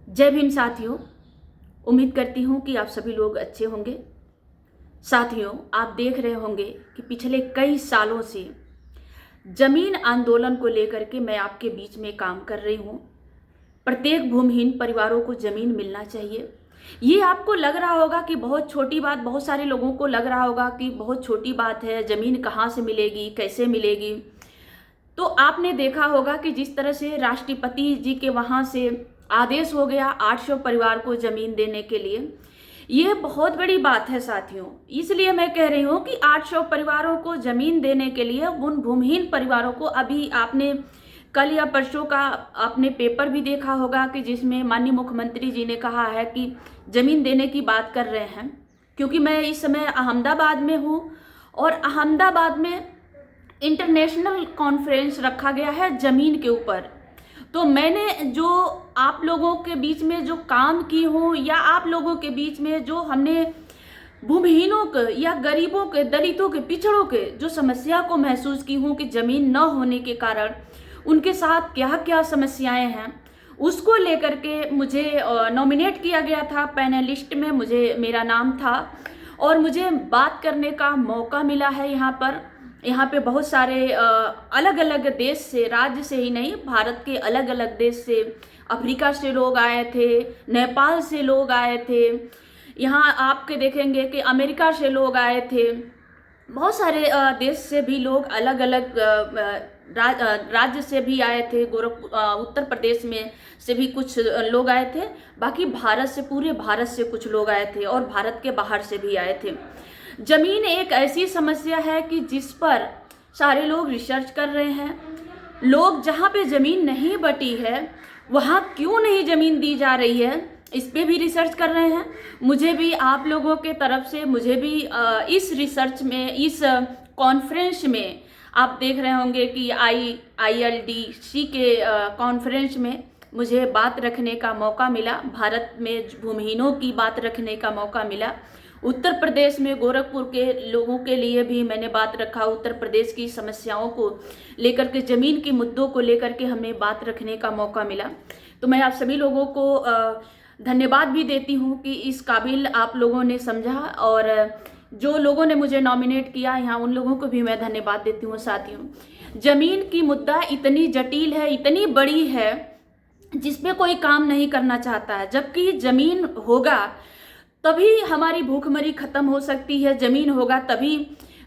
जय भीम साथियों। उम्मीद करती हूँ कि आप सभी लोग अच्छे होंगे। साथियों, आप देख रहे होंगे कि पिछले कई सालों से जमीन आंदोलन को लेकर के मैं आपके बीच में काम कर रही हूँ। प्रत्येक भूमिहीन परिवारों को जमीन मिलना चाहिए। ये आपको लग रहा होगा कि बहुत छोटी बात, बहुत सारे लोगों को लग रहा होगा कि बहुत छोटी बात है, जमीन कहाँ से मिलेगी, कैसे मिलेगी। तो आपने देखा होगा कि जिस तरह से राष्ट्रपति जी के वहाँ से आदेश हो गया 800 परिवार को जमीन देने के लिए, ये बहुत बड़ी बात है साथियों। इसलिए मैं कह रही हूँ कि 800 परिवारों को जमीन देने के लिए उन भूमिहीन परिवारों को, अभी आपने कल या परसों का आपने पेपर भी देखा होगा कि जिसमें माननीय मुख्यमंत्री जी ने कहा है कि जमीन देने की बात कर रहे हैं। क्योंकि मैं इस समय अहमदाबाद में हूँ और अहमदाबाद में इंटरनेशनल कॉन्फ्रेंस रखा गया है जमीन के ऊपर। तो मैंने जो आप लोगों के बीच में जो काम की हूँ, या आप लोगों के बीच में जो हमने भूमिहीनों के या गरीबों के, दलितों के, पिछड़ों के जो समस्या को महसूस की हूँ कि जमीन न होने के कारण उनके साथ क्या क्या समस्याएं हैं, उसको लेकर के मुझे नॉमिनेट किया गया था। पैनलिस्ट में मेरा नाम था और मुझे बात करने का मौका मिला है। यहाँ पे बहुत सारे अलग अलग देश से, राज्य से ही नहीं, भारत के अलग अलग देश से, अफ्रीका से लोग आए थे, नेपाल से लोग आए थे, यहाँ आपके देखेंगे कि अमेरिका से लोग आए थे। बहुत सारे देश से भी लोग, अलग अलग राज्य से भी आए थे। उत्तर प्रदेश में से भी कुछ लोग आए थे। बाकी भारत से, पूरे भारत से कुछ लोग आए थे और भारत के बाहर से भी आए थे। जमीन एक ऐसी समस्या है कि जिस पर सारे लोग रिसर्च कर रहे हैं। लोग जहाँ पे जमीन नहीं बटी है वहाँ क्यों नहीं जमीन दी जा रही है, इस पे भी रिसर्च कर रहे हैं। मुझे भी आप लोगों के तरफ से, मुझे भी इस रिसर्च में, इस कॉन्फ्रेंस में, आप देख रहे होंगे कि ILDC के कॉन्फ्रेंस में मुझे बात रखने का मौका मिला। भारत में भूमिहीनों की बात रखने का मौका मिला। उत्तर प्रदेश में गोरखपुर के लोगों के लिए भी मैंने बात रखा। उत्तर प्रदेश की समस्याओं को लेकर के, जमीन के मुद्दों को लेकर के हमें बात रखने का मौका मिला। तो मैं आप सभी लोगों को धन्यवाद भी देती हूँ कि इस काबिल आप लोगों ने समझा, और जो लोगों ने मुझे नॉमिनेट किया, यहाँ उन लोगों को भी मैं धन्यवाद देती हूँ। साथियों, जमीन की मुद्दा इतनी जटिल है, इतनी बड़ी है, जिसपे कोई काम नहीं करना चाहता है। जबकि जमीन होगा तभी हमारी भूखमरी खत्म हो सकती है। जमीन होगा तभी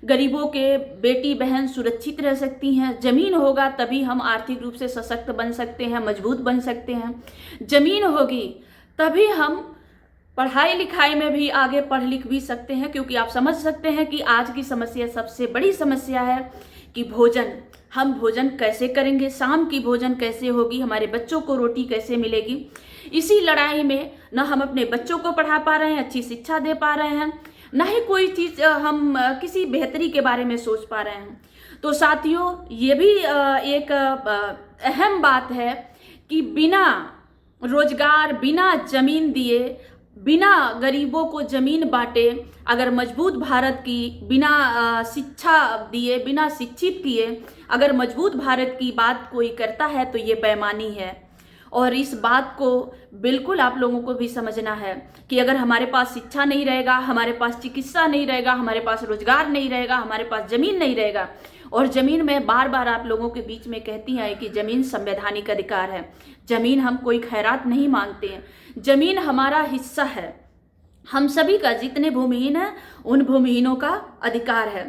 गरीबों के बेटी बहन सुरक्षित रह सकती हैं। जमीन होगा तभी हम आर्थिक रूप से सशक्त बन सकते हैं, मजबूत बन सकते हैं। जमीन होगी तभी हम पढ़ाई लिखाई में भी आगे पढ़ लिख भी सकते हैं। क्योंकि आप समझ सकते हैं कि आज की समस्या, सबसे बड़ी समस्या है कि भोजन। हम भोजन कैसे करेंगे, शाम की भोजन कैसे होगी, हमारे बच्चों को रोटी कैसे मिलेगी। इसी लड़ाई में न हम अपने बच्चों को पढ़ा पा रहे हैं, अच्छी शिक्षा दे पा रहे हैं, न ही कोई चीज़ हम किसी बेहतरी के बारे में सोच पा रहे हैं। तो साथियों, ये भी एक अहम बात है कि बिना रोजगार, बिना जमीन दिए, बिना गरीबों को जमीन बांटे, अगर मजबूत भारत की, बिना शिक्षा दिए, बिना शिक्षित किए, अगर मजबूत भारत की बात कोई करता है तो ये बेईमानी है। और इस बात को बिल्कुल आप लोगों को भी समझना है कि अगर हमारे पास शिक्षा नहीं रहेगा, हमारे पास चिकित्सा नहीं रहेगा, हमारे पास रोजगार नहीं रहेगा, हमारे पास जमीन नहीं रहेगा। और जमीन में बार बार आप लोगों के बीच में कहती हैं कि जमीन संवैधानिक अधिकार है। जमीन हम कोई खैरात नहीं मांगते हैं, जमीन हमारा हिस्सा है। हम सभी का, जितने भूमिहीन हैं उन भूमिहीनों का अधिकार है।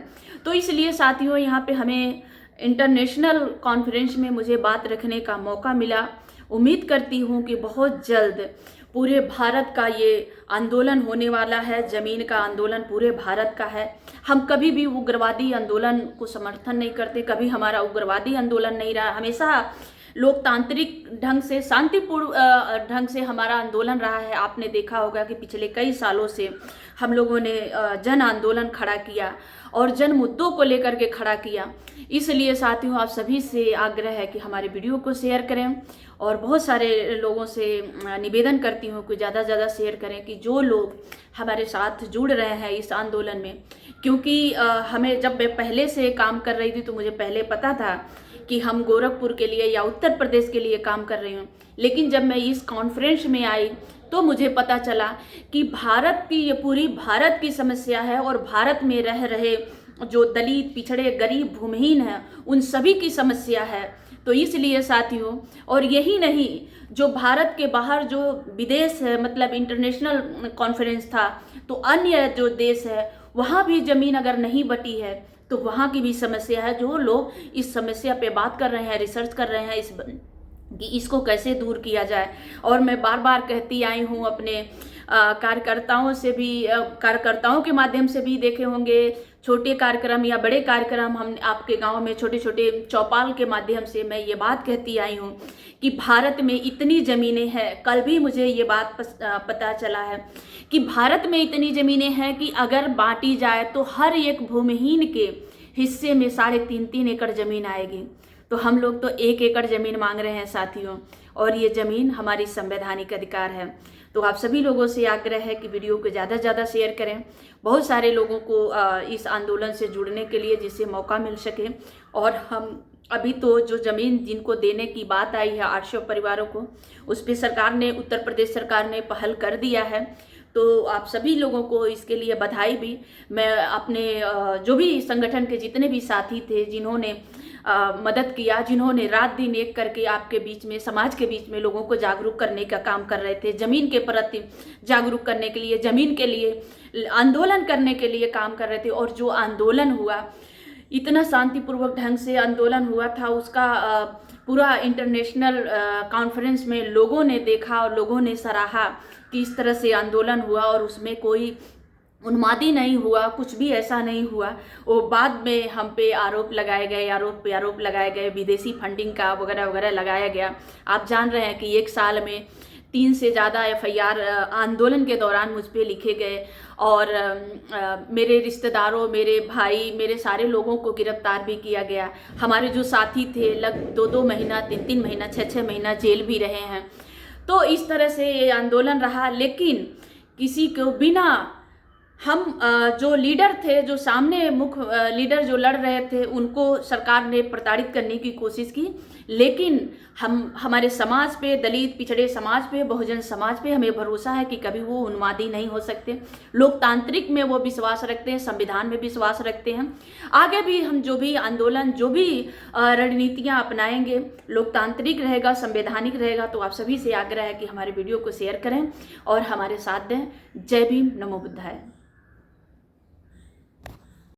तो इसलिए साथियों, यहाँ पे हमें इंटरनेशनल कॉन्फ्रेंस में मुझे बात रखने का मौका मिला। उम्मीद करती हूँ कि बहुत जल्द पूरे भारत का ये आंदोलन होने वाला है। जमीन का आंदोलन पूरे भारत का है। हम कभी भी उग्रवादी आंदोलन को समर्थन नहीं करते, कभी हमारा उग्रवादी आंदोलन नहीं रहा। हमेशा लोकतांत्रिक ढंग से, शांतिपूर्ण ढंग से हमारा आंदोलन रहा है। आपने देखा होगा कि पिछले कई सालों से हम लोगों ने जन आंदोलन खड़ा किया और जन मुद्दों को लेकर के खड़ा किया। इसलिए साथियों, आप सभी से आग्रह है कि हमारे वीडियो को शेयर करें, और बहुत सारे लोगों से निवेदन करती हूँ कि ज़्यादा से ज़्यादा शेयर करें, कि जो लोग हमारे साथ जुड़ रहे हैं इस आंदोलन में। क्योंकि हमें, जब मैं पहले से काम कर रही थी तो मुझे पहले पता था कि हम गोरखपुर के लिए या उत्तर प्रदेश के लिए काम कर रही हूँ, लेकिन जब मैं इस कॉन्फ्रेंस में आई तो मुझे पता चला कि भारत की, ये पूरी भारत की समस्या है और भारत में रह रहे जो दलित, पिछड़े, गरीब, भूमिहीन हैं, उन सभी की समस्या है। तो इसलिए साथियों, और यही नहीं, जो भारत के बाहर जो विदेश है, मतलब इंटरनेशनल कॉन्फ्रेंस था, तो अन्य जो देश है वहाँ भी ज़मीन अगर नहीं बटी है तो वहाँ की भी समस्या है। जो लोग इस समस्या पे बात कर रहे हैं, रिसर्च कर रहे हैं कि इसको कैसे दूर किया जाए। और मैं बार बार कहती आई हूँ, अपने कार्यकर्ताओं से भी, कार्यकर्ताओं के माध्यम से भी देखे होंगे, छोटे कार्यक्रम या बड़े कार्यक्रम हम आपके गांव में छोटे छोटे चौपाल के माध्यम से मैं ये बात कहती आई हूँ कि भारत में इतनी ज़मीनें हैं। कल भी मुझे ये बात पता चला है कि भारत में इतनी ज़मीनें हैं कि अगर बांटी जाए तो हर एक भूमिहीन के हिस्से में 3.5 एकड़ ज़मीन आएगी। तो हम लोग तो 1 एकड़ ज़मीन मांग रहे हैं साथियों, और ये ज़मीन हमारी संवैधानिक अधिकार है। तो आप सभी लोगों से आग्रह है कि वीडियो को ज़्यादा से ज़्यादा शेयर करें, बहुत सारे लोगों को इस आंदोलन से जुड़ने के लिए, जिससे मौका मिल सके। और हम अभी तो जो ज़मीन जिनको देने की बात आई है 800 परिवारों को, उस पर सरकार ने, उत्तर प्रदेश सरकार ने पहल कर दिया है। तो आप सभी लोगों को इसके लिए बधाई भी। मैं अपने जो भी संगठन के जितने भी साथी थे जिन्होंने मदद किया, जिन्होंने रात दिन एक करके आपके बीच में, समाज के बीच में लोगों को जागरूक करने का काम कर रहे थे, ज़मीन के प्रति जागरूक करने के लिए, ज़मीन के लिए आंदोलन करने के लिए काम कर रहे थे। और जो आंदोलन हुआ, इतना शांतिपूर्वक ढंग से आंदोलन हुआ था, उसका पूरा इंटरनेशनल कॉन्फ्रेंस में लोगों ने देखा और लोगों ने सराहा कि इस तरह से आंदोलन हुआ और उसमें कोई उन्मादी नहीं हुआ, कुछ भी ऐसा नहीं हुआ। वो बाद में हम पे आरोप लगाए गए, आरोप पे आरोप लगाए गए, विदेशी फंडिंग का वगैरह वगैरह लगाया गया। आप जान रहे हैं कि 1 साल में 3 से ज़्यादा FIR आंदोलन के दौरान मुझ पे लिखे गए, और मेरे रिश्तेदारों, मेरे भाई, मेरे सारे लोगों को गिरफ्तार भी किया गया। हमारे जो साथी थे लग 2-2 महीना, 3-3 महीना, 6-6 महीना जेल भी रहे हैं। तो इस तरह से ये आंदोलन रहा, लेकिन किसी को बिना, हम जो लीडर थे, जो सामने मुख्य लीडर जो लड़ रहे थे, उनको सरकार ने प्रताड़ित करने की कोशिश की, लेकिन हमारे समाज पे, दलित, पिछड़े समाज पे, बहुजन समाज पे हमें भरोसा है कि कभी वो उन्मादी नहीं हो सकते। लोकतांत्रिक में वो विश्वास रखते हैं, संविधान में विश्वास रखते हैं। आगे भी हम जो भी आंदोलन, जो भी रणनीतियाँ अपनाएंगे, लोकतांत्रिक रहेगा, संवैधानिक रहेगा। तो आप सभी से आग्रह है कि हमारे वीडियो को शेयर करें और हमारे साथ दें। जय भीम, नमो बुद्धाय।